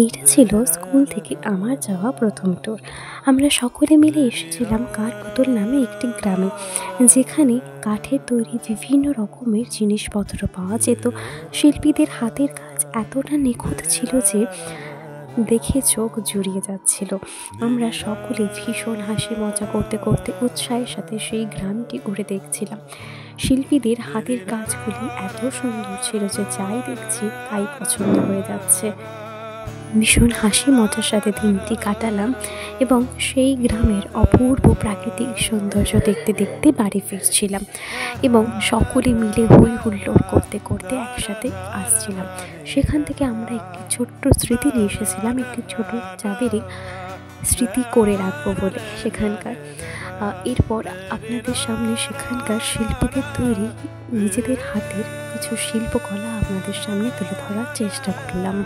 এইটা ছিল স্কুল থেকে আমার যাওয়া প্রথম ট্যুর। আমরা সকলে মিলে এসেছিলাম কাঠপুতুল নামে একটি গ্রামে, যেখানে কাঠের তৈরি বিভিন্ন রকমের জিনিসপত্র পাওয়া যেত। শিল্পীদের হাতের কাজ এতটা নিখুঁত ছিল যে দেখে চোখ জুড়িয়ে যাচ্ছিল। আমরা সকলে ভীষণ হাসি মজা করতে করতে উৎসাহের সাথে সেই গ্রামটি ঘুরে দেখছিলাম। শিল্পীদের হাতের কাজগুলি এত সুন্দর ছিল যে যাই দেখছি তাই পছন্দ হয়ে যাচ্ছে। ভীষণ হাসি মজার সাথে দিনটি কাটালাম এবং সেই গ্রামের অপূর্ব প্রাকৃতিক সৌন্দর্য দেখতে দেখতে বাড়ি ফিরছিলাম এবং সকলে মিলে হই হুল্লোড় করতে করতে একসাথে আসছিলাম। সেখান থেকে আমরা একটি ছোট্ট স্মৃতি নিয়ে এসেছিলাম, একটি ছোট চাবেরই স্মৃতি করে রাখবো বলে সেখানকার। এরপর আপনাদের সামনে সেখানকার শিল্পীদের তৈরি নিজেদের হাতের কিছু শিল্পকলা আপনাদের সামনে তুলে ধরার চেষ্টা করলাম।